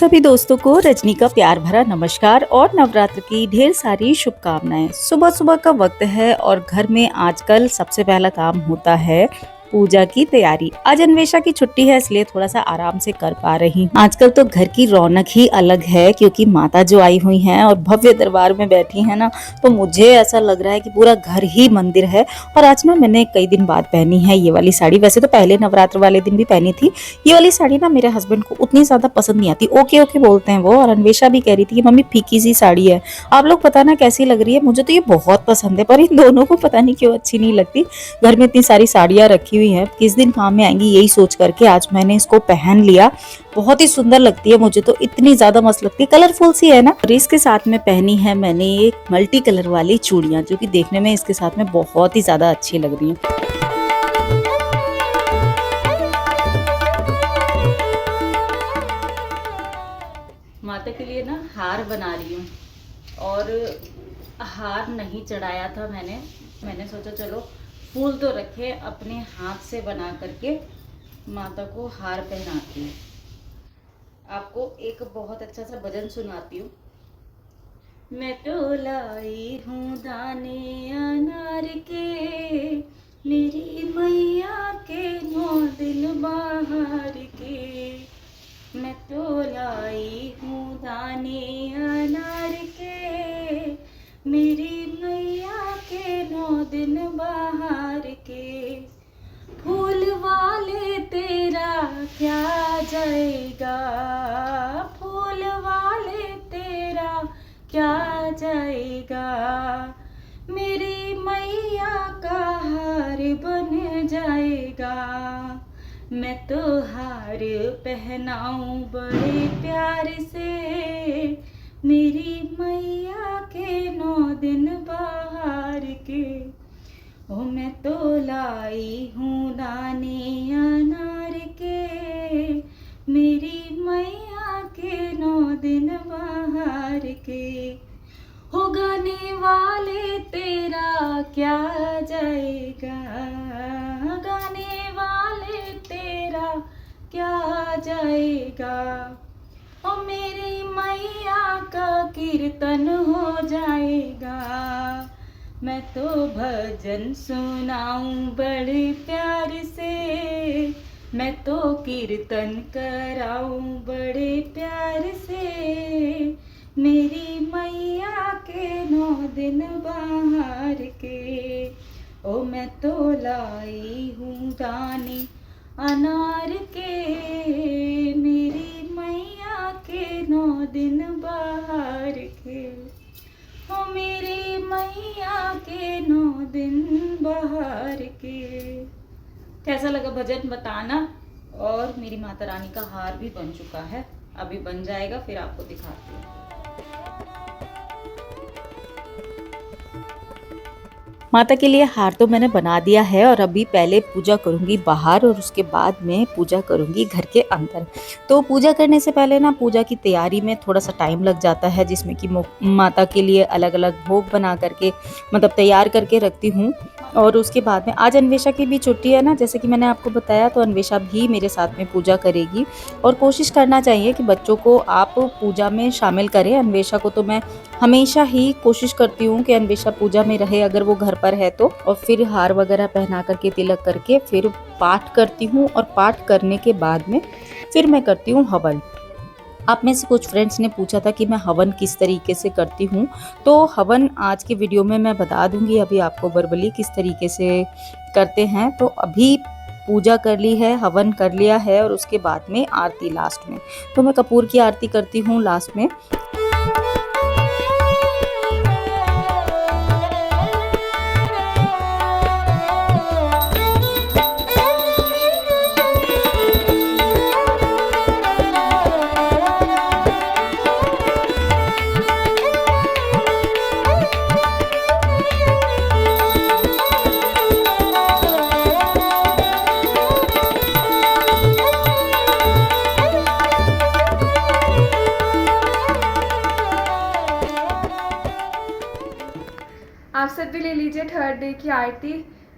सभी दोस्तों को रजनी का प्यार भरा नमस्कार और नवरात्र की ढेर सारी शुभकामनाएं। सुबह सुबह का वक्त है और घर में आजकल सबसे पहला काम होता है पूजा की तैयारी। आज अन्वेषा की छुट्टी है इसलिए थोड़ा सा आराम से कर पा रही हूँ। आजकल तो घर की रौनक ही अलग है क्योंकि माता जो आई हुई हैं और भव्य दरबार में बैठी है ना, तो मुझे ऐसा लग रहा है कि पूरा घर ही मंदिर है। और आज ना मैंने कई दिन बाद पहनी है ये वाली साड़ी। वैसे तो पहले नवरात्र वाले दिन भी पहनी थी। ये वाली साड़ी ना मेरे हस्बैंड को उतनी ज्यादा पसंद नहीं आती, ओके ओके बोलते हैं वो। और अन्वेषा भी कह रही थी कि मम्मी फीकी सी साड़ी है, आप लोग पता ना कैसी लग रही है। मुझे तो ये बहुत पसंद है पर इन दोनों को पता नहीं क्यों अच्छी नहीं लगती। घर में इतनी सारी साड़ियां रखी हुई हैं, किस दिन काम में आएंगी यही सोच करके आज मैंने इसको पहन लिया। बहुत ही सुंदर लगती है, मुझे तो इतनी ज्यादा मस्त लगती है, कलरफुल सी है ना। और इसके साथ में पहनी है मैंने एक मल्टी कलर वाली चूड़ियां जो कि देखने में इसके साथ में बहुत ही ज्यादा अच्छी लग रही है। माता के लिए ना हार बना रही हूँ और हार नहीं चढ़ाया था मैंने सोचा चलो फूल तो रखे, अपने हाथ से बना करके माता को हार पहनाती हूँ। आपको एक बहुत अच्छा सा भजन सुनाती हूँ। मैं तो लाई हूँ दाने अनार के, मेरी मैया के 9 दिन बाहर के। मैं तो लाई हूँ दाने अनार के, मेरी मैया के 9 दिन बाहर के। फूल वाले तेरा क्या जाएगा, फूल वाले तेरा क्या जाएगा। मेरी मैया का हार बन जाएगा। मैं तो हार पहनाऊं बड़े प्यार से, मेरी मैया के 9 दिन बाहर के। ओ मैं तो लाई हूँ दाने अनार के, मेरी मैया के 9 दिन बाहर के। हो गाने वाले तेरा क्या जाएगा, गाने वाले तेरा क्या जाएगा। ओ मेरी मैया का कीर्तन हो जाएगा। मैं तो भजन सुनाऊं बड़े प्यार से, मैं तो कीर्तन कराऊं बड़े प्यार से। मेरी मैया के 9 दिन बाहर के। ओ मैं तो लाई हूँ दाने अनार के, मेरी मैया के 9 दिन बाहर के। ओ मेरी मैया के 9 दिन बाहर के। कैसा लगा भजन बताना। और मेरी माता रानी का हार भी बन चुका है, अभी बन जाएगा फिर आपको दिखाती हूँ। माता के लिए हार तो मैंने बना दिया है और अभी पहले पूजा करूंगी बाहर और उसके बाद में पूजा करूंगी घर के अंदर। तो पूजा करने से पहले ना पूजा की तैयारी में थोड़ा सा टाइम लग जाता है, जिसमें कि माता के लिए अलग अलग भोग बना करके मतलब तैयार करके रखती हूँ। और उसके बाद में आज अन्वेषा की भी छुट्टी है ना, जैसे कि मैंने आपको बताया, तो अन्वेषा भी मेरे साथ में पूजा करेगी। और कोशिश करना चाहिए कि बच्चों को आप पूजा में शामिल करें। अन्वेषा को तो मैं हमेशा ही कोशिश करती हूँ कि अन्वेषा पूजा में रहे अगर वो घर पर है तो। और फिर हार वगैरह पहना करके तिलक करके फिर पाठ करती हूँ और पाठ करने के बाद में फिर मैं करती हूँ हवन। आप में से कुछ फ्रेंड्स ने पूछा था कि मैं हवन किस तरीके से करती हूँ, तो हवन आज की वीडियो में मैं बता दूंगी अभी आपको वर्बली किस तरीके से करते हैं। तो अभी पूजा कर ली है, हवन कर लिया है और उसके बाद में आरती लास्ट में। तो मैं कपूर की आरती करती हूँ लास्ट में। आप सब भी ले लीजिए थर्ड डे की आरती।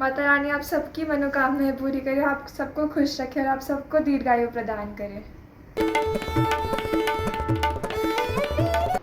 माता रानी आप सबकी मनोकामनाएं पूरी करे, आप सबको खुश रखे और आप सबको दीर्घायु प्रदान करे।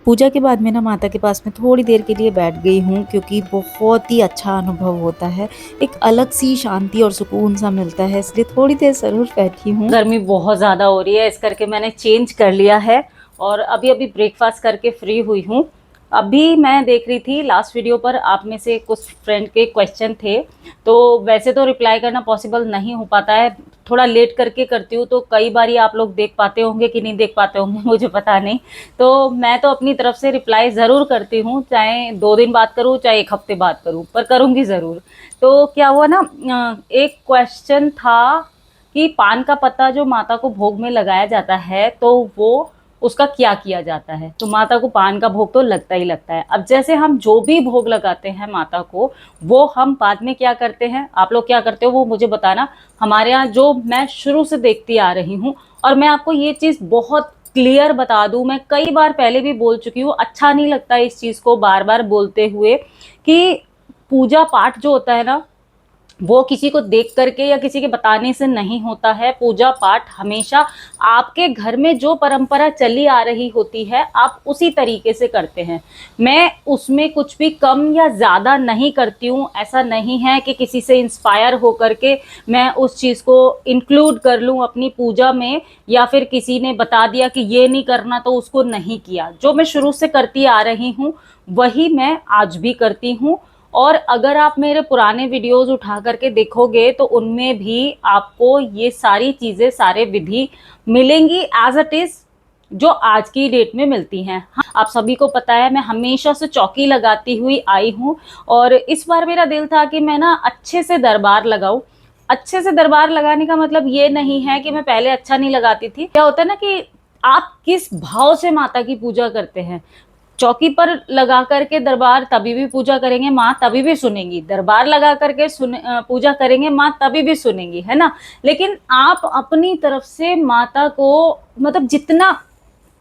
पूजा के बाद मैं ना माता के पास में थोड़ी देर के लिए बैठ गई हूँ, क्योंकि बहुत ही अच्छा अनुभव होता है। एक अलग सी शांति और सुकून सा मिलता है, इसलिए थोड़ी देर ज़रूर बैठी हूँ। गर्मी बहुत ज़्यादा हो रही है, इस करके मैंने चेंज कर लिया है और अभी अभी ब्रेकफास्ट करके फ्री हुई हूँ। अभी मैं देख रही थी लास्ट वीडियो पर आप में से कुछ फ्रेंड के क्वेश्चन थे, तो वैसे तो रिप्लाई करना पॉसिबल नहीं हो पाता है, थोड़ा लेट करके करती हूँ, तो कई बार आप लोग देख पाते होंगे कि नहीं देख पाते होंगे मुझे पता नहीं। तो मैं तो अपनी तरफ से रिप्लाई ज़रूर करती हूँ, चाहे 2 दिन बाद करूँ चाहे 1 हफ्ते बाद करूँ, पर करूँगी ज़रूर। तो क्या हुआ ना, एक क्वेश्चन था कि पान का पत्ता जो माता को भोग में लगाया जाता है तो वो उसका क्या किया जाता है। तो माता को पान का भोग तो लगता ही लगता है। अब जैसे हम जो भी भोग लगाते हैं माता को, वो हम बाद में क्या करते हैं, आप लोग क्या करते हो वो मुझे बताना। हमारे यहाँ जो मैं शुरू से देखती आ रही हूँ, और मैं आपको ये चीज़ बहुत क्लियर बता दूं, मैं कई बार पहले भी बोल चुकी हूँ, अच्छा नहीं लगता इस चीज़ को बार बार बोलते हुए, कि पूजा पाठ जो होता है ना, वो किसी को देख करके या किसी के बताने से नहीं होता है। पूजा पाठ हमेशा आपके घर में जो परंपरा चली आ रही होती है, आप उसी तरीके से करते हैं। मैं उसमें कुछ भी कम या ज़्यादा नहीं करती हूँ। ऐसा नहीं है कि किसी से इंस्पायर हो करके मैं उस चीज़ को इंक्लूड कर लूँ अपनी पूजा में, या फिर किसी ने बता दिया कि ये नहीं करना तो उसको नहीं किया। जो मैं शुरू से करती आ रही हूँ वही मैं आज भी करती हूँ। और अगर आप मेरे पुराने वीडियोस उठा करके देखोगे तो उनमें भी आपको ये सारी चीज़ें, सारे विधि मिलेंगी एज इट इज़, जो आज की डेट में मिलती हैं। हाँ, आप सभी को पता है मैं हमेशा से चौकी लगाती हुई आई हूँ, और इस बार मेरा दिल था कि मैं ना अच्छे से दरबार लगाऊं। अच्छे से दरबार लगाने का मतलब ये नहीं है कि मैं पहले अच्छा नहीं लगाती थी। क्या होता है ना कि आप किस भाव से माता की पूजा करते हैं। चौकी पर लगा करके दरबार तभी भी पूजा करेंगे, माँ तभी भी सुनेंगी। दरबार लगा करके पूजा करेंगे, माँ तभी भी सुनेंगी, है ना। लेकिन आप अपनी तरफ से माता को मतलब जितना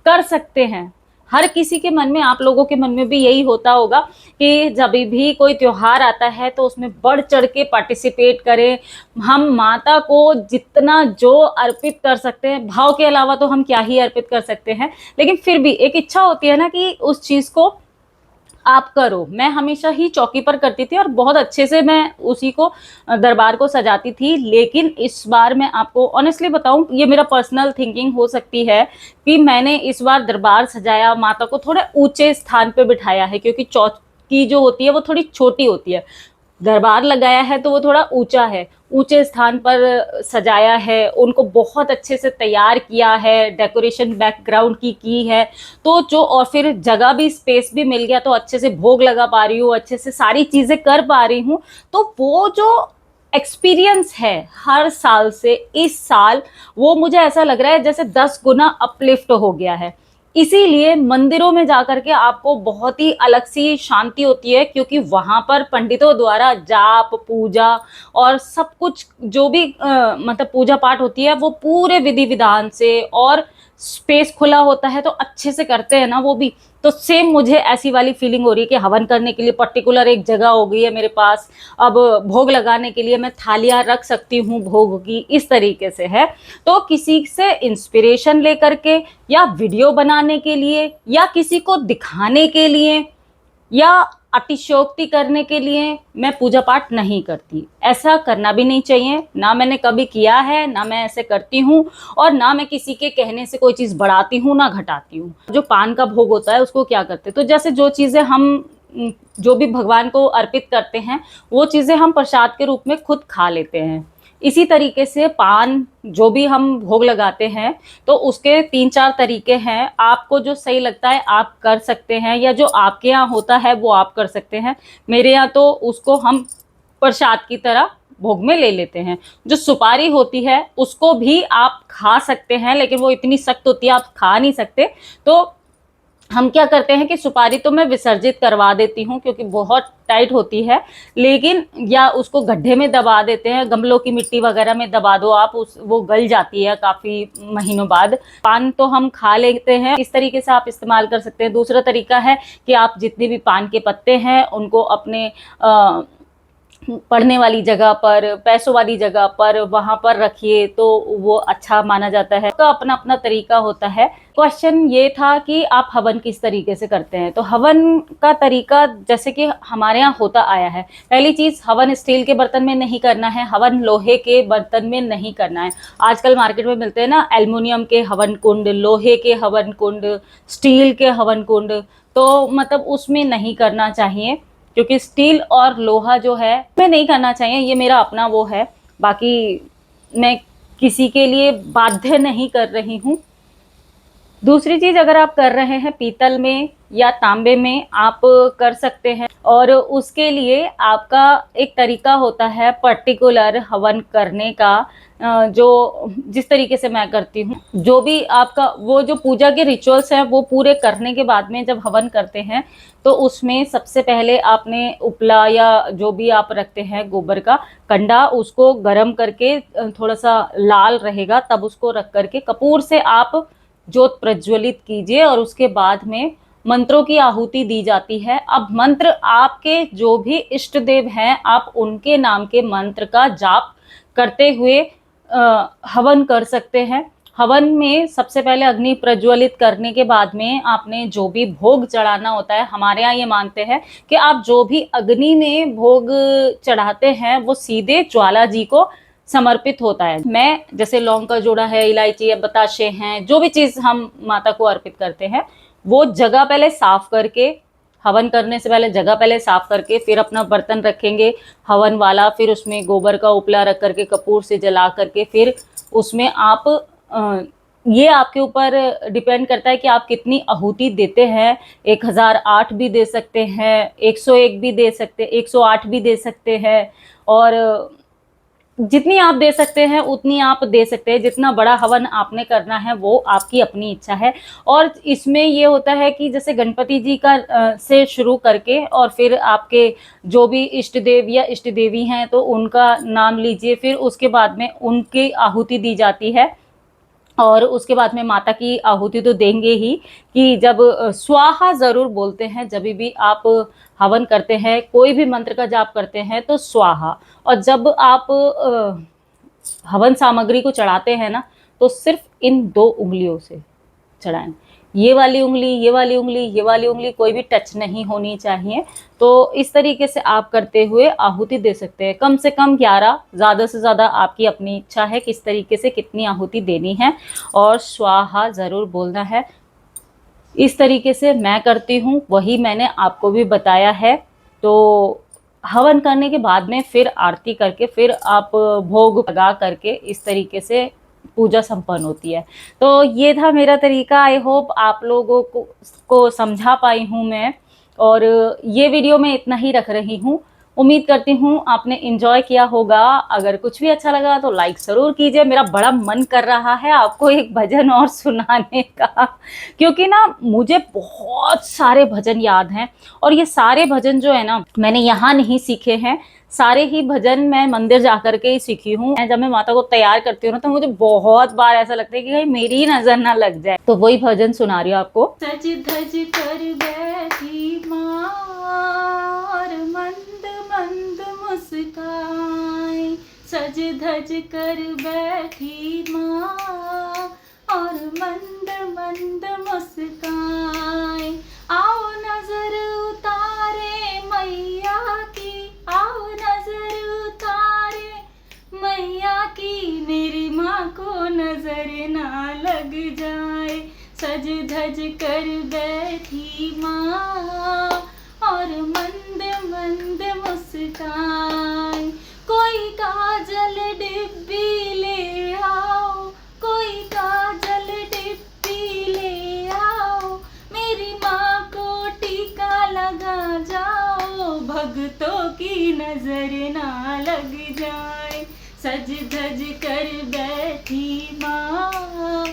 कर सकते हैं, हर किसी के मन में, आप लोगों के मन में भी यही होता होगा कि जब भी कोई त्योहार आता है तो उसमें बढ़ चढ़ के पार्टिसिपेट करें। हम माता को जितना जो अर्पित कर सकते हैं, भाव के अलावा तो हम क्या ही अर्पित कर सकते हैं, लेकिन फिर भी एक इच्छा होती है ना कि उस चीज़ को आप करो। मैं हमेशा ही चौकी पर करती थी और बहुत अच्छे से मैं उसी को, दरबार को सजाती थी। लेकिन इस बार मैं आपको ऑनेस्टली बताऊं, ये मेरा पर्सनल थिंकिंग हो सकती है कि मैंने इस बार दरबार सजाया, माता को थोड़े ऊंचे स्थान पे बिठाया है, क्योंकि चौकी जो होती है वो थोड़ी छोटी होती है। दरबार लगाया है तो वो थोड़ा ऊंचा है, ऊंचे स्थान पर सजाया है, उनको बहुत अच्छे से तैयार किया है, डेकोरेशन बैकग्राउंड की है। तो जो, और फिर जगह भी, स्पेस भी मिल गया, तो अच्छे से भोग लगा पा रही हूँ, अच्छे से सारी चीज़ें कर पा रही हूँ। तो वो जो एक्सपीरियंस है हर साल से इस साल, वो मुझे ऐसा लग रहा है जैसे 10 गुना अपलिफ्ट हो गया है। इसीलिए मंदिरों में जाकर के आपको बहुत ही अलग सी शांति होती है, क्योंकि वहां पर पंडितों द्वारा जाप, पूजा और सब कुछ जो भी मतलब पूजा पाठ होती है, वो पूरे विधि विधान से, और स्पेस खुला होता है तो अच्छे से करते हैं ना वो भी। तो सेम मुझे ऐसी वाली फीलिंग हो रही है कि हवन करने के लिए पर्टिकुलर एक जगह हो गई है मेरे पास। अब भोग लगाने के लिए मैं थालियां रख सकती हूँ भोग की, इस तरीके से है। तो किसी से इंस्पिरेशन लेकर के, या वीडियो बनाने के लिए, या किसी को दिखाने के लिए, या अतिशयोक्ति करने के लिए मैं पूजा पाठ नहीं करती। ऐसा करना भी नहीं चाहिए, ना मैंने कभी किया है, ना मैं ऐसे करती हूँ, और ना मैं किसी के कहने से कोई चीज़ बढ़ाती हूँ ना घटाती हूँ। जो पान का भोग होता है उसको क्या करते हैं, तो जैसे जो चीज़ें हम जो भी भगवान को अर्पित करते हैं, वो चीज़ें हम प्रसाद के रूप में खुद खा लेते हैं। इसी तरीके से पान जो भी हम भोग लगाते हैं, तो उसके 3-4 तरीके हैं। आपको जो सही लगता है आप कर सकते हैं, या जो आपके यहाँ होता है वो आप कर सकते हैं। मेरे यहाँ तो उसको हम प्रसाद की तरह भोग में ले लेते हैं। जो सुपारी होती है उसको भी आप खा सकते हैं, लेकिन वो इतनी सख्त होती है आप खा नहीं सकते। तो हम क्या करते हैं कि सुपारी तो मैं विसर्जित करवा देती हूँ, क्योंकि बहुत टाइट होती है। लेकिन या उसको गड्ढे में दबा देते हैं, गमलों की मिट्टी वगैरह में दबा दो आप, वो गल जाती है काफ़ी महीनों बाद। पान तो हम खा लेते हैं, इस तरीके से आप इस्तेमाल कर सकते हैं। दूसरा तरीका है कि आप जितने भी पान के पत्ते हैं उनको अपने पढ़ने वाली जगह पर, पैसों वाली जगह पर, वहां पर रखिए तो वो अच्छा माना जाता है। तो अपना अपना तरीका होता है। क्वेश्चन ये था कि आप हवन किस तरीके से करते हैं। तो हवन का तरीका जैसे कि हमारे यहाँ होता आया है, पहली चीज, हवन स्टील के बर्तन में नहीं करना है, हवन लोहे के बर्तन में नहीं करना है। आजकल मार्केट में मिलते हैं ना एल्युमिनियम के हवन कुंड, लोहे के हवन कुंड, स्टील के हवन कुंड, तो मतलब उसमें नहीं करना चाहिए, क्योंकि स्टील और लोहा जो है मैं नहीं करना चाहिए। ये मेरा अपना वो है, बाकी मैं किसी के लिए बाध्य नहीं कर रही हूँ। दूसरी चीज, अगर आप कर रहे हैं पीतल में या तांबे में आप कर सकते हैं, और उसके लिए आपका एक तरीका होता है पर्टिकुलर हवन करने का, जो जिस तरीके से मैं करती हूँ, जो भी आपका वो जो पूजा के रिचुअल्स हैं वो पूरे करने के बाद में जब हवन करते हैं तो उसमें सबसे पहले आपने उपला या जो भी आप रखते हैं गोबर का कंडा, उसको गर्म करके थोड़ा सा लाल रहेगा तब उसको रख करके कपूर से आप ज्योत प्रज्वलित कीजिए, और उसके बाद में मंत्रों की आहुति दी जाती है। अब मंत्र आपके जो भी इष्ट देव हैं आप उनके नाम के मंत्र का जाप करते हुए हवन कर सकते हैं। हवन में सबसे पहले अग्नि प्रज्वलित करने के बाद में आपने जो भी भोग चढ़ाना होता है, हमारे यहाँ ये मानते हैं कि आप जो भी अग्नि में भोग चढ़ाते हैं वो सीधे ज्वाला जी को समर्पित होता है। मैं जैसे लौंग का जोड़ा है, इलायची या बताशे हैं, जो भी चीज हम माता को अर्पित करते हैं वो जगह पहले साफ करके, हवन करने से पहले जगह पहले साफ करके फिर अपना बर्तन रखेंगे हवन वाला, फिर उसमें गोबर का उपला रख करके कपूर से जला करके फिर उसमें आप ये आपके ऊपर डिपेंड करता है कि आप कितनी आहुति देते हैं। 1008 भी दे सकते हैं, 101 भी दे सकते, 108 भी दे सकते हैं, और जितनी आप दे सकते हैं उतनी आप दे सकते हैं। जितना बड़ा हवन आपने करना है वो आपकी अपनी इच्छा है। और इसमें ये होता है कि जैसे गणपति जी का से शुरू करके और फिर आपके जो भी इष्ट देव या इष्ट देवी हैं तो उनका नाम लीजिए, फिर उसके बाद में उनकी आहुति दी जाती है, और उसके बाद में माता की आहुति तो देंगे ही, कि जब स्वाहा जरूर बोलते हैं। जब भी आप हवन करते हैं, कोई भी मंत्र का जाप करते हैं तो स्वाहा। और जब आप हवन सामग्री को चढ़ाते हैं ना तो सिर्फ इन 2 उंगलियों से चढ़ाएं। ये वाली उंगली, ये वाली उंगली, ये वाली उंगली कोई भी टच नहीं होनी चाहिए। तो इस तरीके से आप करते हुए आहुति दे सकते हैं। कम से कम 11, ज़्यादा से ज़्यादा आपकी अपनी इच्छा है किस तरीके से कितनी आहुति देनी है, और स्वाहा ज़रूर बोलना है। इस तरीके से मैं करती हूँ, वही मैंने आपको भी बताया है। तो हवन करने के बाद में फिर आरती करके फिर आप भोग लगा करके इस तरीके से पूजा संपन्न होती है। तो ये था मेरा तरीका। आई होप आप लोगों को समझा पाई हूँ मैं, और ये वीडियो मैं इतना ही रख रही हूँ। उम्मीद करती हूँ आपने एंजॉय किया होगा। अगर कुछ भी अच्छा लगा तो लाइक ज़रूर कीजिए। मेरा बड़ा मन कर रहा है आपको एक भजन और सुनाने का, क्योंकि ना मुझे बहुत सारे भजन याद हैं, और ये सारे भजन जो है ना मैंने यहाँ नहीं सीखे हैं। सारे ही भजन मैं मंदिर जाकर के ही सीखी हूँ। जब मैं माता को तैयार करती हूँ ना तो मुझे बहुत बार ऐसा लगता है कि कहीं मेरी नजर ना लग जाए। तो वही भजन सुना रही हूँ आपको। सज धज कर बैठी माँ और मंद मंद मुस्काए, सज धज कर बैठी माँ और मंद मंद मुस्काए। आओ नजर उतारे मैया की, आओ नजर उतारे मैया की, मेरी माँ को नजर ना लग जाए। सज धज कर बैठी माँ और मंद मंद मुस्काए। कोई काजल डिब्बी ले आओ, कोई काजल डिब्बी ले आओ, मेरी माँ को टीका लगा जाओ, भक्तों की नजर ना लग जाए। सज धज कर बैठी माँ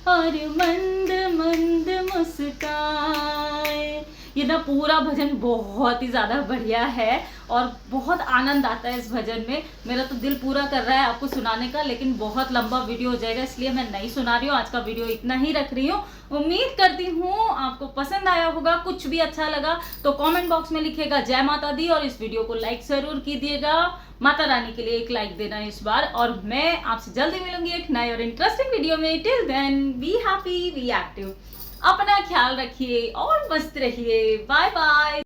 और मंद मंद मुस्काए। ये ना पूरा भजन बहुत ही ज़्यादा बढ़िया है और बहुत आनंद आता है इस भजन में। मेरा तो दिल पूरा कर रहा है आपको सुनाने का, लेकिन बहुत लंबा वीडियो हो जाएगा इसलिए मैं नहीं सुना रही हूँ। आज का वीडियो इतना ही रख रही हूँ। उम्मीद करती हूँ आपको पसंद आया होगा। कुछ भी अच्छा लगा तो कमेंट बॉक्स में लिखिएगा जय माता दी और इस वीडियो को लाइक जरूर कीजिएगा। माता रानी के लिए एक लाइक देना इस बार, और मैं आपसे जल्दी मिलूंगी एक नए और इंटरेस्टिंग वीडियो में। Till then be happy, be active, अपना ख्याल रखिए और मस्त रहिए। Bye bye.